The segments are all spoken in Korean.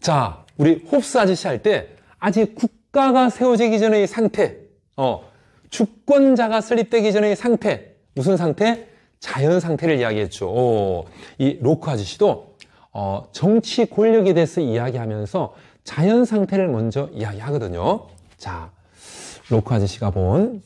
자, 우리 홉스 아저씨 할 때 아직 국가가 세워지기 전의 상태, 주권자가 설립되기 전의 상태, 무슨 상태? 자연 상태를 이야기했죠. 이 로크 아저씨도 정치 권력에 대해서 이야기하면서 자연 상태를 먼저 이야기하거든요. 자, 로크 아저씨가 본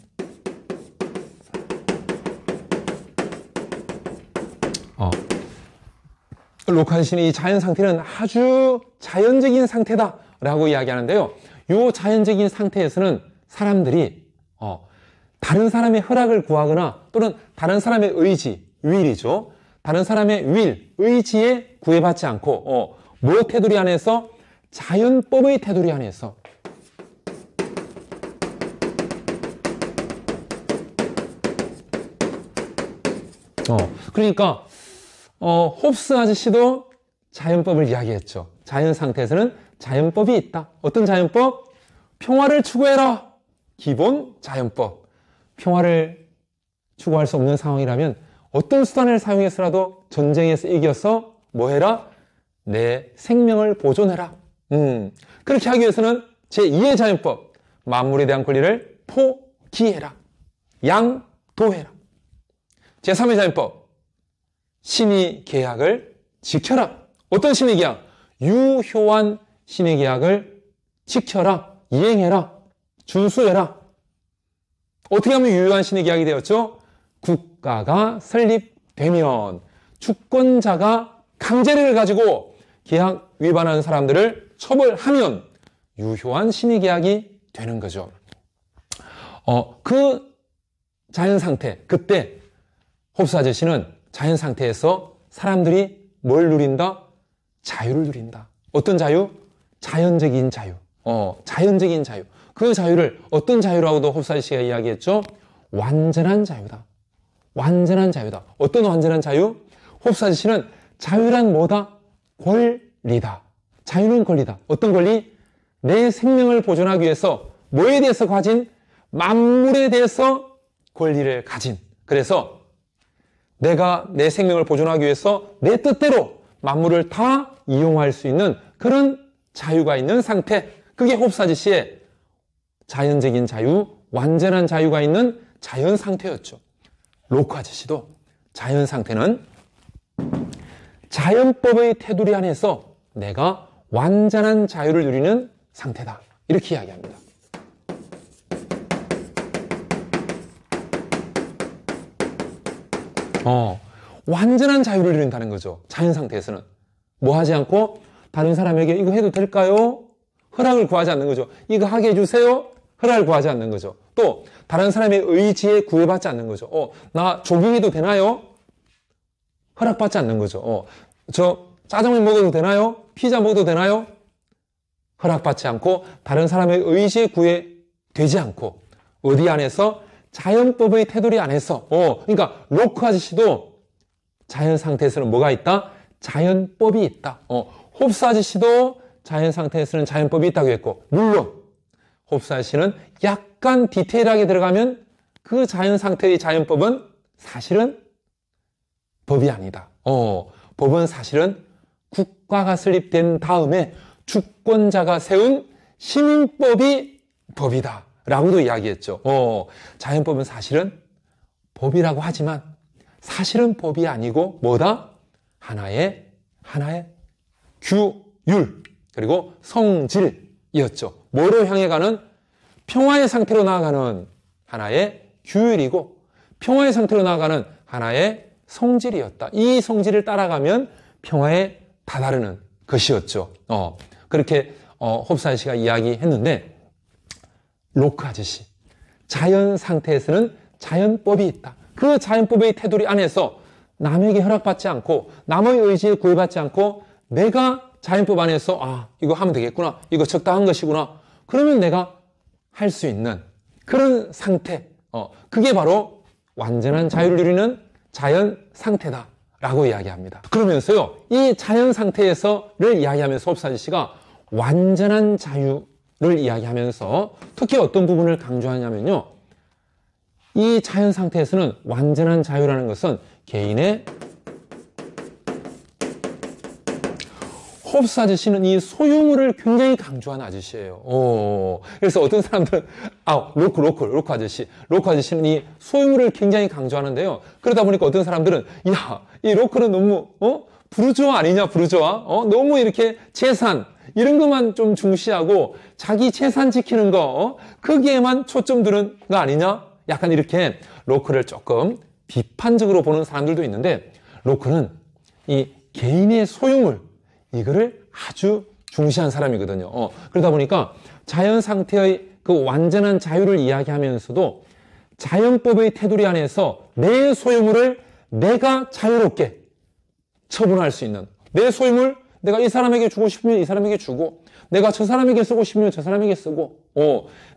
로크 아저씨는 이 자연 상태는 아주 자연적인 상태다라고 이야기하는데요. 이 자연적인 상태에서는 사람들이 다른 사람의 허락을 구하거나 또는 다른 사람의 의지, 윌이죠. 다른 사람의 윌, 의지에 구애받지 않고 뭐 테두리 안에서? 자연법의 테두리 안에서 그러니까 홉스 아저씨도 자연법을 이야기했죠. 자연 상태에서는 자연법이 있다. 어떤 자연법? 평화를 추구해라. 기본 자연법. 평화를 추구할 수 없는 상황이라면 어떤 수단을 사용해서라도 전쟁에서 이겨서 뭐 해라? 내 생명을 보존해라. 그렇게 하기 위해서는 제2의 자연법. 만물에 대한 권리를 포기해라. 양도해라. 제3의 자연법. 신의 계약을 지켜라. 어떤 신의 계약? 유효한 신의 계약을 지켜라. 이행해라. 준수해라. 어떻게 하면 유효한 신의 계약이 되었죠? 국가가 설립되면 주권자가 강제력을 가지고 계약 위반하는 사람들을 처벌하면 유효한 신의 계약이 되는 거죠. 그 자연 상태, 그때 홉스 아저씨는 자연 상태에서 사람들이 뭘 누린다? 자유를 누린다. 어떤 자유? 자연적인 자유. 자연적인 자유. 그 자유를 어떤 자유라고도 홉스 아저씨가 이야기했죠? 완전한 자유다. 완전한 자유다. 어떤 완전한 자유? 홉스 아저씨는 자유란 뭐다? 권리다. 자유는 권리다. 어떤 권리? 내 생명을 보존하기 위해서 뭐에 대해서 가진? 만물에 대해서 권리를 가진. 그래서 내가 내 생명을 보존하기 위해서 내 뜻대로 만물을 다 이용할 수 있는 그런 자유가 있는 상태. 그게 홉스 아저씨의 자연적인 자유, 완전한 자유가 있는 자연 상태였죠. 로크 아저씨도 자연 상태는 자연법의 테두리 안에서 내가 완전한 자유를 누리는 상태다. 이렇게 이야기합니다. 완전한 자유를 누린다는 거죠. 자연 상태에서는. 뭐 하지 않고 다른 사람에게 이거 해도 될까요? 허락을 구하지 않는 거죠. 이거 하게 해주세요? 허락을 구하지 않는 거죠. 또 다른 사람의 의지에 구애받지 않는 거죠. 나 조깅해도 되나요? 허락받지 않는 거죠. 저 짜장면 먹어도 되나요? 피자 먹어도 되나요? 허락받지 않고 다른 사람의 의지에 구애되지 않고 어디 안에서? 자연법의 테두리 안에서. 그러니까 로크 아저씨도 자연 상태에서는 뭐가 있다? 자연법이 있다. 홉스 아저씨도 자연 상태에서는 자연법이 있다고 했고, 물론 홉스 아저씨는 약간 디테일하게 들어가면 그 자연 상태의 자연법은 사실은 법이 아니다. 법은 사실은 국가가 설립된 다음에 주권자가 세운 시민법이 법이다. 라고도 이야기했죠. 자연법은 사실은 법이라고 하지만 사실은 법이 아니고 뭐다? 하나의 규율 그리고 성질이었죠. 뭐로 향해 가는? 평화의 상태로 나아가는 하나의 규율이고 평화의 상태로 나아가는 하나의 성질이었다. 이 성질을 따라가면 평화에 다다르는 것이었죠. 그렇게 홉스 아저씨가 이야기했는데 로크 아저씨, 자연 상태에서는 자연법이 있다. 그 자연법의 테두리 안에서 남에게 허락받지 않고 남의 의지에 구애받지 않고 내가 자연법 안에서 이거 하면 되겠구나. 이거 적당한 것이구나. 그러면 내가 할 수 있는 그런 상태. 그게 바로 완전한 자유를 누리는 자연 상태다. 라고 이야기합니다. 그러면서요, 이 자연 상태에서를 이야기하면서 홉스 아저씨가 완전한 자유를 이야기하면서 특히 어떤 부분을 강조하냐면요. 이 자연 상태에서는 완전한 자유라는 것은 개인의 홉스 아저씨는 이 소유물을 굉장히 강조하는 아저씨예요. 그래서 어떤 사람들은 로크 아저씨는 이 소유물을 굉장히 강조하는데요. 그러다 보니까 어떤 사람들은 이 로크는 너무 부르주아 아니냐, 부르주아? 너무 이렇게 재산 이런 것만 좀 중시하고 자기 재산 지키는 거 거기에만 초점 두는 거 아니냐? 약간 이렇게 로크를 조금 비판적으로 보는 사람들도 있는데, 로크는 이 개인의 소유물 이거를 아주 중시한 사람이거든요. 그러다 보니까 자연 상태의 그 완전한 자유를 이야기하면서도 자연법의 테두리 안에서 내 소유물을 내가 자유롭게 처분할 수 있는, 내 소유물 내가 이 사람에게 주고 싶으면 이 사람에게 주고, 내가 저 사람에게 쓰고 싶으면 저 사람에게 쓰고,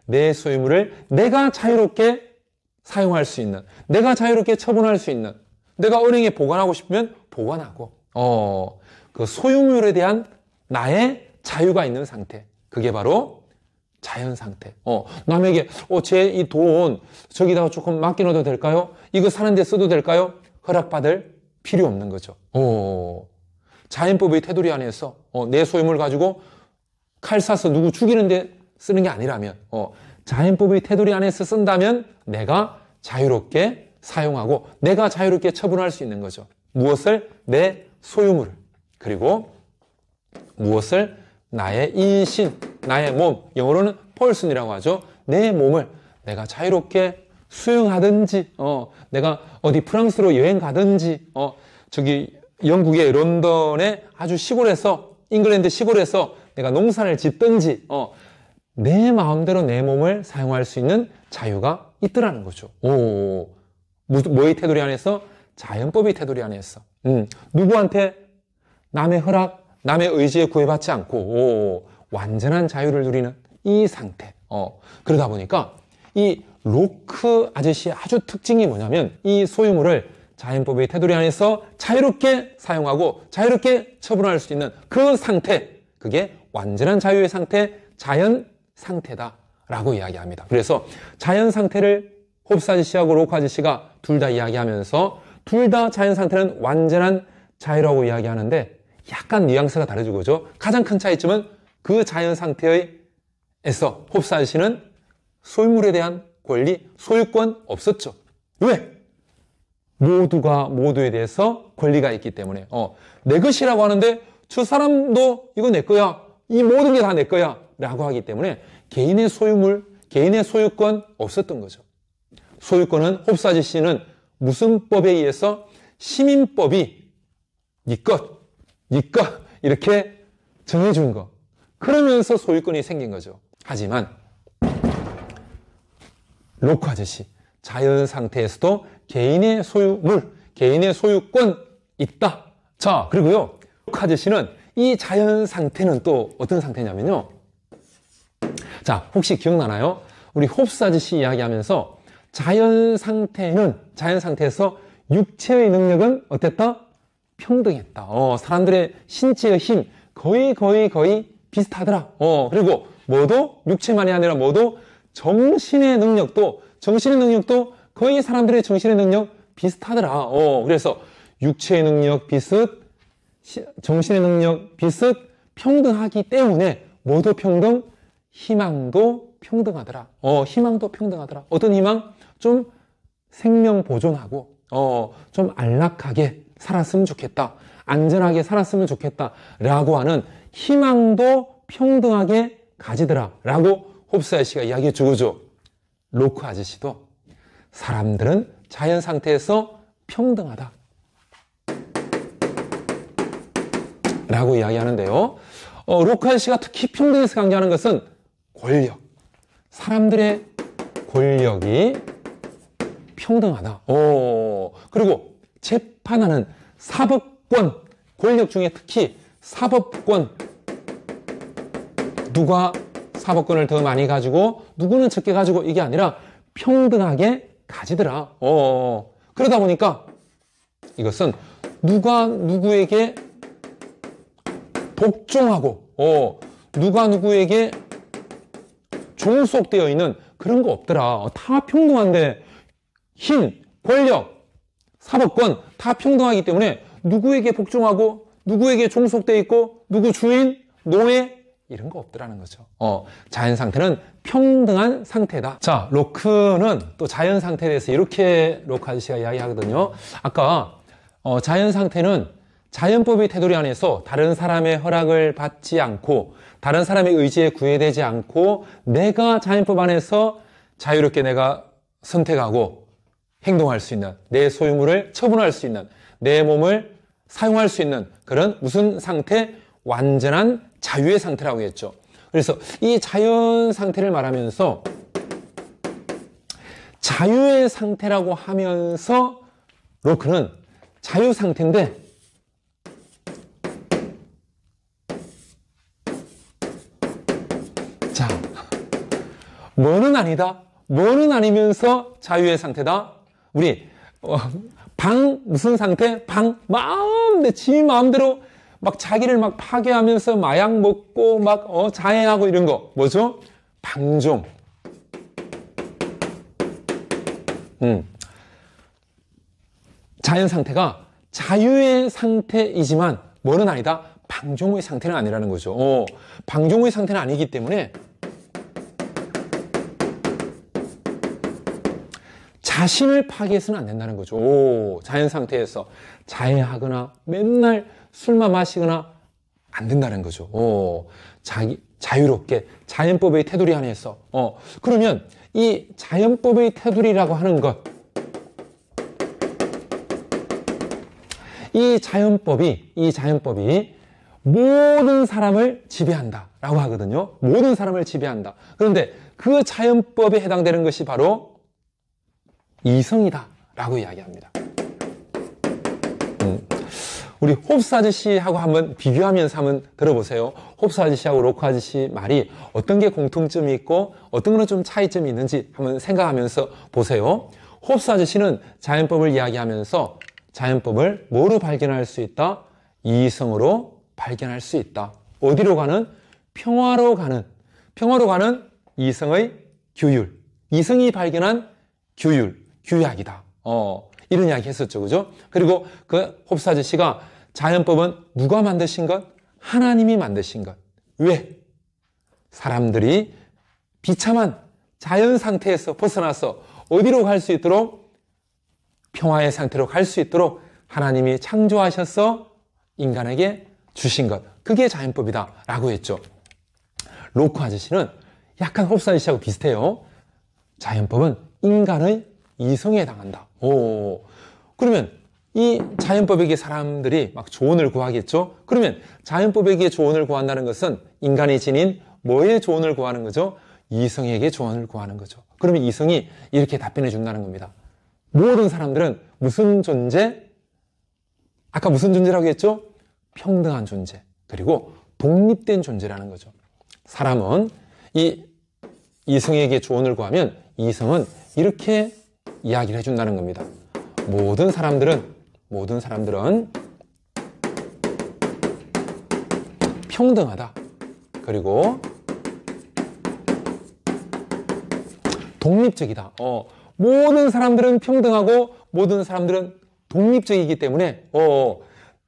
내 소유물을 내가 자유롭게 사용할 수 있는, 내가 자유롭게 처분할 수 있는, 내가 은행에 보관하고 싶으면 보관하고, 그 소유물에 대한 나의 자유가 있는 상태, 그게 바로 자연 상태. 남에게 제 이 돈 저기다가 조금 맡겨놔도 될까요? 이거 사는데 써도 될까요? 허락받을 필요 없는 거죠. 자연법의 테두리 안에서 내 소유물 가지고 칼 쏴서 누구 죽이는데 쓰는 게 아니라면, 자연법의 테두리 안에서 쓴다면 내가 자유롭게 사용하고 내가 자유롭게 처분할 수 있는 거죠. 무엇을? 내 소유물을. 그리고 무엇을? 나의 인신, 나의 몸, 영어로는 person이라고 하죠. 내 몸을 내가 자유롭게 수영하든지, 내가 어디 프랑스로 여행 가든지, 저기 영국의 런던의 아주 시골에서, 잉글랜드 시골에서 내가 농사를 짓든지, 내 마음대로 내 몸을 사용할 수 있는 자유가 있더라는 거죠. 뭐의 테두리 안에서? 자연법의 테두리 안에서. 누구한테? 남의 허락, 남의 의지에 구애받지 않고 완전한 자유를 누리는 이 상태. 그러다 보니까 이 로크 아저씨의 아주 특징이 뭐냐면, 이 소유물을 자연법의 테두리 안에서 자유롭게 사용하고 자유롭게 처분할 수 있는 그 상태, 그게 완전한 자유의 상태, 자연 상태다라고 이야기합니다. 그래서 자연 상태를 홉스 아저씨하고 로크 아저씨가 둘 다 이야기하면서 둘 다 자연 상태는 완전한 자유라고 이야기하는데 약간 뉘앙스가 다르죠, 그죠? 가장 큰 차이점은 그 자연 상태에서 홉스 아저씨는 소유물에 대한 권리, 소유권 없었죠. 왜? 모두가 모두에 대해서 권리가 있기 때문에. 내 것이라고 하는데 저 사람도 이거 내 거야, 이 모든 게 다 내 거야 라고 하기 때문에 개인의 소유물, 개인의 소유권 없었던 거죠. 소유권은 홉스 아저씨는 무슨 법에 의해서? 시민법이 네 것 이렇게 정해준 거. 그러면서 소유권이 생긴 거죠. 하지만 로크 아저씨, 자연 상태에서도 개인의 소유물, 개인의 소유권 있다. 자, 그리고요, 로크 아저씨는 이 자연 상태는 또 어떤 상태냐면요, 자, 혹시 기억나나요? 우리 홉스 아저씨 이야기하면서 자연 상태에서 육체의 능력은 어땠다? 평등했다. 사람들의 신체의 힘 거의 비슷하더라. 그리고 모두 육체만이 아니라 모두 정신의 능력도 거의 사람들의 정신의 능력 비슷하더라. 그래서 육체의 능력 비슷, 정신의 능력 비슷, 평등하기 때문에 모두 평등, 희망도 평등하더라. 희망도 평등하더라. 어떤 희망? 좀 생명 보존하고, 좀 안락하게 살았으면 좋겠다, 안전하게 살았으면 좋겠다 라고 하는 희망도 평등하게 가지더라 라고 홉스 아저씨가 이야기해 주고죠. 로크 아저씨도 사람들은 자연 상태에서 평등하다 라고 이야기하는데요, 로크 아저씨가 특히 평등에서 강조하는 것은 권력, 사람들의 권력이 평등하다. 그리고 재판하는 사법권, 권력 중에 특히 사법권, 누가 사법권을 더 많이 가지고 누구는 적게 가지고, 이게 아니라 평등하게 가지더라. 그러다 보니까 이것은 누가 누구에게 복종하고 누가 누구에게 종속되어 있는 그런 거 없더라. 다 평등한데, 힘, 권력, 사법권 다 평등하기 때문에 누구에게 복종하고 누구에게 종속돼 있고 누구 주인, 노예 이런 거 없더라는 거죠. 자연 상태는 평등한 상태다. 자, 로크는 또 자연 상태에 대해서 이렇게 로크 아저씨가 이야기하거든요. 아까 자연 상태는 자연법의 테두리 안에서 다른 사람의 허락을 받지 않고 다른 사람의 의지에 구애되지 않고 내가 자연법 안에서 자유롭게 내가 선택하고 행동할 수 있는, 내 소유물을 처분할 수 있는, 내 몸을 사용할 수 있는 그런 무슨 상태? 완전한 자유의 상태라고 했죠. 그래서 이 자연 상태를 말하면서 자유의 상태라고 하면서 로크는 자유 상태인데 자, 뭐는 아니다. 뭐는 아니면서 자유의 상태다. 우리 방 무슨 상태? 방 지 마음대로 막 자기를 막 파괴하면서 마약 먹고 막 자해하고 이런 거 뭐죠? 방종. 자연 상태가 자유의 상태이지만 뭐는 아니다. 방종의 상태는 아니라는 거죠. 방종의 상태는 아니기 때문에 자신을 파괴해서는 안 된다는 거죠. 자연 상태에서 자해하거나 맨날 술만 마시거나 안 된다는 거죠. 자유롭게 자연법의 테두리 안에서. 그러면 이 자연법의 테두리라고 하는 것, 이 자연법이 모든 사람을 지배한다라고 하거든요. 모든 사람을 지배한다. 그런데 그 자연법에 해당되는 것이 바로 이성이다라고 이야기합니다. 우리 홉스 아저씨하고 한번 비교하면서 한번 들어보세요. 홉스 아저씨하고 로크 아저씨 말이 어떤 게 공통점이 있고 어떤 거는 좀 차이점이 있는지 한번 생각하면서 보세요. 홉스 아저씨는 자연법을 이야기하면서 자연법을 뭐로 발견할 수 있다? 이성으로 발견할 수 있다. 어디로 가는? 평화로 가는 이성의 규율. 이성이 발견한 규율, 규약이다. 이런 이야기 했었죠. 그죠? 그리고 그 홉스 아저씨가 자연법은 누가 만드신 것? 하나님이 만드신 것. 왜? 사람들이 비참한 자연 상태에서 벗어나서 어디로 갈 수 있도록? 평화의 상태로 갈 수 있도록 하나님이 창조하셔서 인간에게 주신 것. 그게 자연법이다. 라고 했죠. 로크 아저씨는 약간 홉스 아저씨하고 비슷해요. 자연법은 인간의 이성에 해당한다. 그러면 이 자연법에게 사람들이 막 조언을 구하겠죠? 그러면 자연법에게 조언을 구한다는 것은 인간이 지닌 뭐에 조언을 구하는 거죠? 이성에게 조언을 구하는 거죠. 그러면 이성이 이렇게 답변해 준다는 겁니다. 모든 사람들은 무슨 존재? 아까 무슨 존재라고 했죠? 평등한 존재. 그리고 독립된 존재라는 거죠. 사람은 이 이성에게 조언을 구하면 이성은 이렇게 이야기를 해준다는 겁니다. 모든 사람들은 평등하다. 그리고 독립적이다. 모든 사람들은 평등하고 모든 사람들은 독립적이기 때문에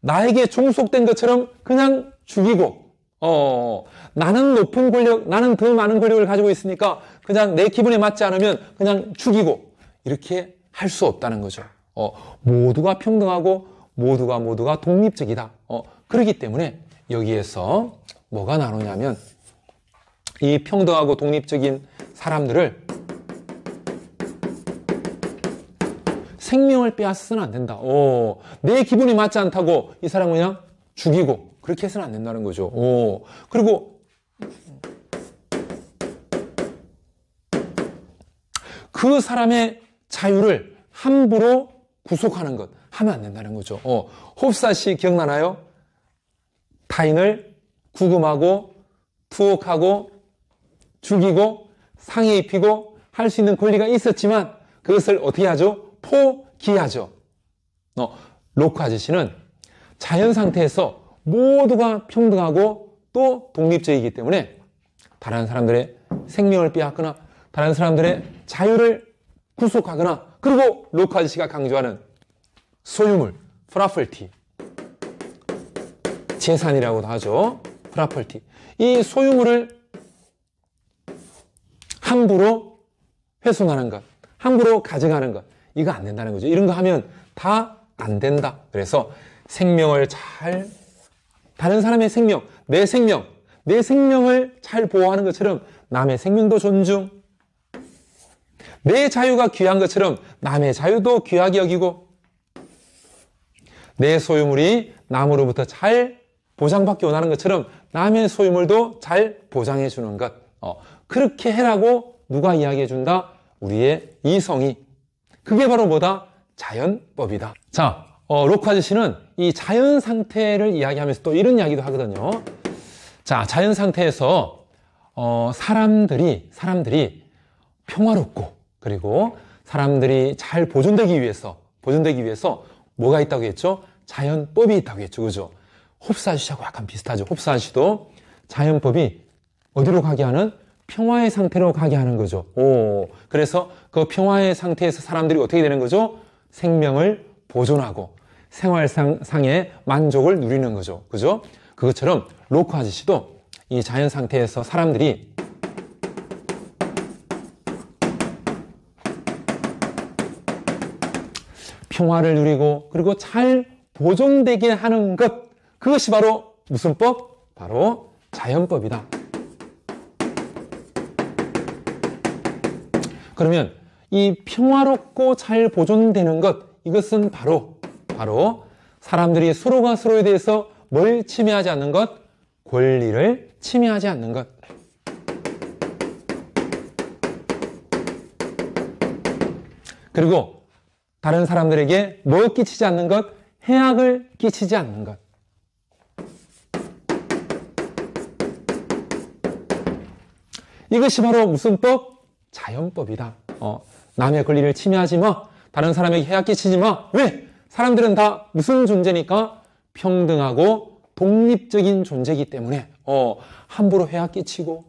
나에게 종속된 것처럼 그냥 죽이고 나는 높은 권력, 나는 더 많은 권력을 가지고 있으니까 그냥 내 기분에 맞지 않으면 그냥 죽이고 이렇게 할 수 없다는 거죠. 모두가 평등하고 모두가 독립적이다. 그렇기 때문에 여기에서 뭐가 나오냐면 이 평등하고 독립적인 사람들을 생명을 빼앗아서는 안 된다. 내 기분이 맞지 않다고 이 사람을 그냥 죽이고 그렇게 해서는 안 된다는 거죠. 그리고 그 사람의 자유를 함부로 구속하는 것 하면 안 된다는 거죠. 홉스 아저씨 기억나나요? 타인을 구금하고 투옥하고 죽이고 상해 입히고 할 수 있는 권리가 있었지만 그것을 어떻게 하죠? 포기하죠. 로크 아저씨는 자연 상태에서 모두가 평등하고 또 독립적이기 때문에 다른 사람들의 생명을 빼앗거나 다른 사람들의 자유를 구속하거나 그리고 로크 아저씨가 강조하는 소유물, 프라퍼티 재산이라고도 하죠. 프라퍼티. 이 소유물을 함부로 훼손하는 것, 함부로 가져가는 것, 이거 안 된다는 거죠. 이런 거 하면 다 안 된다. 그래서 생명을 다른 사람의 생명, 내 생명을 잘 보호하는 것처럼 남의 생명도 존중, 내 자유가 귀한 것처럼 남의 자유도 귀하게 여기고, 내 소유물이 남으로부터 잘 보장받기 원하는 것처럼 남의 소유물도 잘 보장해 주는 것. 그렇게 해라고 누가 이야기해 준다? 우리의 이성이. 그게 바로 뭐다? 자연법이다. 자, 로크 아저씨는 이 자연 상태를 이야기하면서 또 이런 이야기도 하거든요. 자, 자연 상태에서 사람들이 평화롭고, 그리고 사람들이 잘 보존되기 위해서 뭐가 있다고 했죠? 자연법이 있다고 했죠. 그죠? 홉스 아저씨하고 약간 비슷하죠. 홉스 아저씨도 자연법이 어디로 가게 하는? 평화의 상태로 가게 하는 거죠. 그래서 그 평화의 상태에서 사람들이 어떻게 되는 거죠? 생명을 보존하고 생활상의 만족을 누리는 거죠. 그죠? 그것처럼 로크 아저씨도 이 자연 상태에서 사람들이 평화를 누리고 그리고 잘 보존되게 하는 것, 그것이 바로 무슨 법? 바로 자연법이다. 그러면 이 평화롭고 잘 보존되는 것, 이것은 바로 사람들이 서로가 서로에 대해서 뭘 침해하지 않는 것? 권리를 침해하지 않는 것. 그리고 다른 사람들에게 뭘 끼치지 않는 것? 해악을 끼치지 않는 것. 이것이 바로 무슨 법? 자연법이다. 남의 권리를 침해하지 마. 다른 사람에게 해악 끼치지 마. 왜? 사람들은 다 무슨 존재니까? 평등하고 독립적인 존재이기 때문에 함부로 해악 끼치고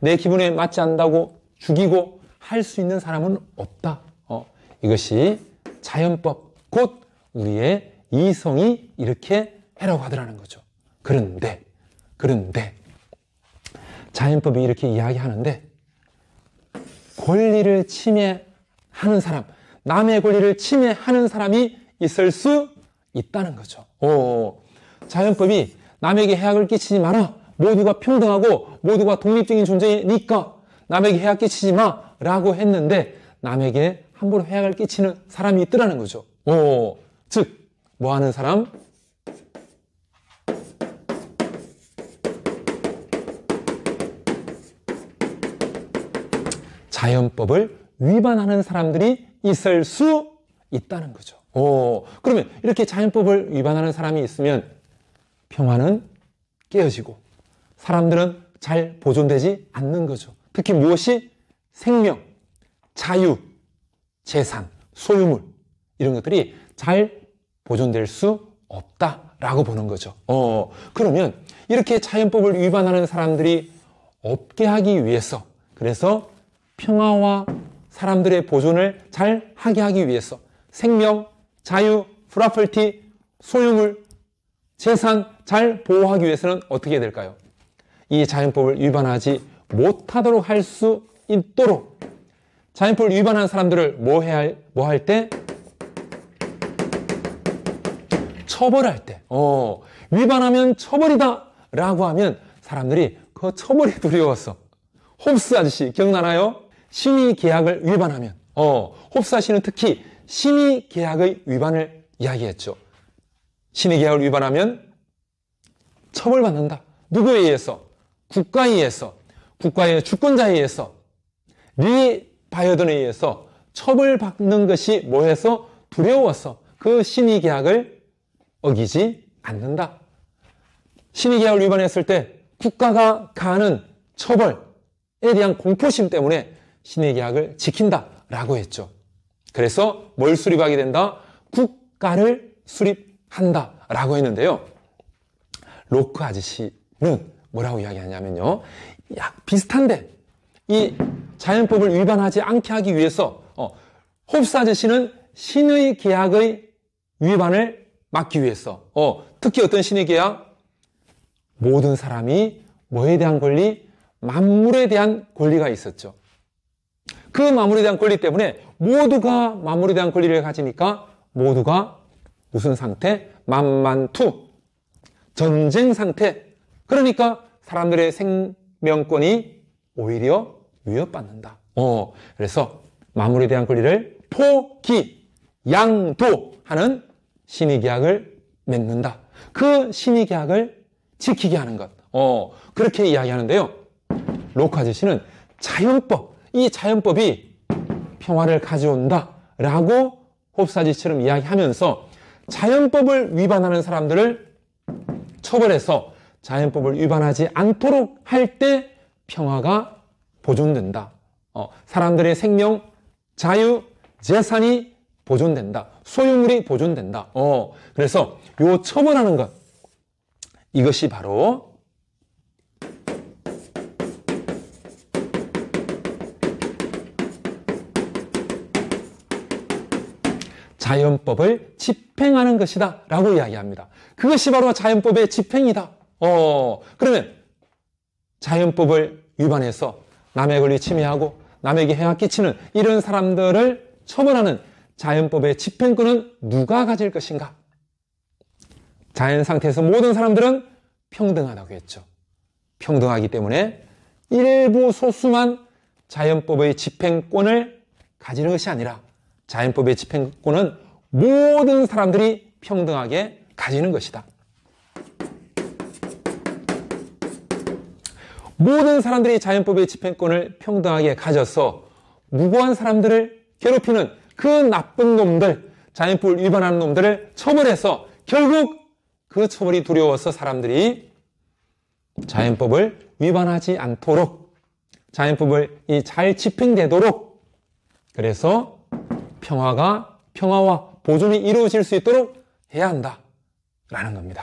내 기분에 맞지 않는다고 죽이고 할 수 있는 사람은 없다. 이것이 자연법, 곧 우리의 이성이 이렇게 해라고 하더라는 거죠. 그런데 자연법이 이렇게 이야기하는데 권리를 침해하는 사람, 남의 권리를 침해하는 사람이 있을 수 있다는 거죠. 자연법이 남에게 해악을 끼치지 마라. 모두가 평등하고 모두가 독립적인 존재니까 남에게 해악 끼치지 마라고 했는데 남에게 함부로 해악을 끼치는 사람이 있더라는 거죠. 즉, 뭐 하는 사람? 자연법을 위반하는 사람들이 있을 수 있다는 거죠. 그러면 이렇게 자연법을 위반하는 사람이 있으면 평화는 깨어지고 사람들은 잘 보존되지 않는 거죠. 특히 무엇이? 생명, 자유, 재산, 소유물, 이런 것들이 잘 보존될 수 없다라고 보는 거죠. 그러면 이렇게 자연법을 위반하는 사람들이 없게 하기 위해서, 그래서 평화와 사람들의 보존을 잘 하게 하기 위해서 생명, 자유, 프로퍼티, 소유물, 재산 잘 보호하기 위해서는 어떻게 해야 될까요? 이 자연법을 위반하지 못하도록 할 수 있도록 자연법을 위반하는 사람들을 뭐 할 때? 처벌할 때. 위반하면 처벌이다 라고 하면 사람들이 그 처벌이 두려웠어. 홉스 아저씨 기억나나요? 심의 계약을 위반하면 홉스 아저씨는 특히 심의 계약의 위반을 이야기했죠. 심의 계약을 위반하면 처벌받는다. 누구에 의해서? 국가에 의해서, 국가의 주권자에 의해서, 리바이어던에 의해서 처벌받는 것이 뭐해서? 두려워서 그 심의 계약을 어기지 않는다. 심의 계약을 위반했을 때 국가가 가하는 처벌에 대한 공포심 때문에 심의 계약을 지킨다라고 했죠. 그래서 뭘 수립하게 된다? 국가를 수립한다라고 했는데요. 로크 아저씨는 뭐라고 이야기하냐면요. 비슷한데 이 자연법을 위반하지 않게 하기 위해서 홉스 아저씨는 신의 계약의 위반을 막기 위해서 특히 어떤 신의 계약? 모든 사람이 뭐에 대한 권리? 만물에 대한 권리가 있었죠. 그 만물에 대한 권리 때문에 모두가 만물에 대한 권리를 가지니까 모두가 무슨 상태? 만만투. 전쟁 상태. 그러니까 사람들의 생명권이 오히려 위협받는다. 그래서 만물에 대한 권리를 포기, 양도하는 신의계약을 맺는다. 그 신의계약을 지키게 하는 것. 그렇게 이야기하는데요. 로크 아저씨는 자연법, 이 자연법이 평화를 가져온다라고 홉스 아저씨처럼 이야기하면서 자연법을 위반하는 사람들을 처벌해서 자연법을 위반하지 않도록 할 때 평화가 보존된다. 사람들의 생명, 자유, 재산이 보존된다. 소유물이 보존된다. 그래서 요 처벌하는 것, 이것이 바로 자연법을 집행하는 것이다 라고 이야기합니다. 그것이 바로 자연법의 집행이다. 그러면 자연법을 위반해서 남의 권리 침해하고 남에게 해가 끼치는 이런 사람들을 처벌하는 자연법의 집행권은 누가 가질 것인가? 자연 상태에서 모든 사람들은 평등하다고 했죠. 평등하기 때문에 일부 소수만 자연법의 집행권을 가지는 것이 아니라 자연법의 집행권은 모든 사람들이 평등하게 가지는 것이다. 모든 사람들이 자연법의 집행권을 평등하게 가져서 무고한 사람들을 괴롭히는 그 나쁜 놈들, 자연법을 위반하는 놈들을 처벌해서 결국 그 처벌이 두려워서 사람들이 자연법을 위반하지 않도록 자연법을 잘 집행되도록 그래서 평화와 보존이 이루어질 수 있도록 해야 한다라는 겁니다.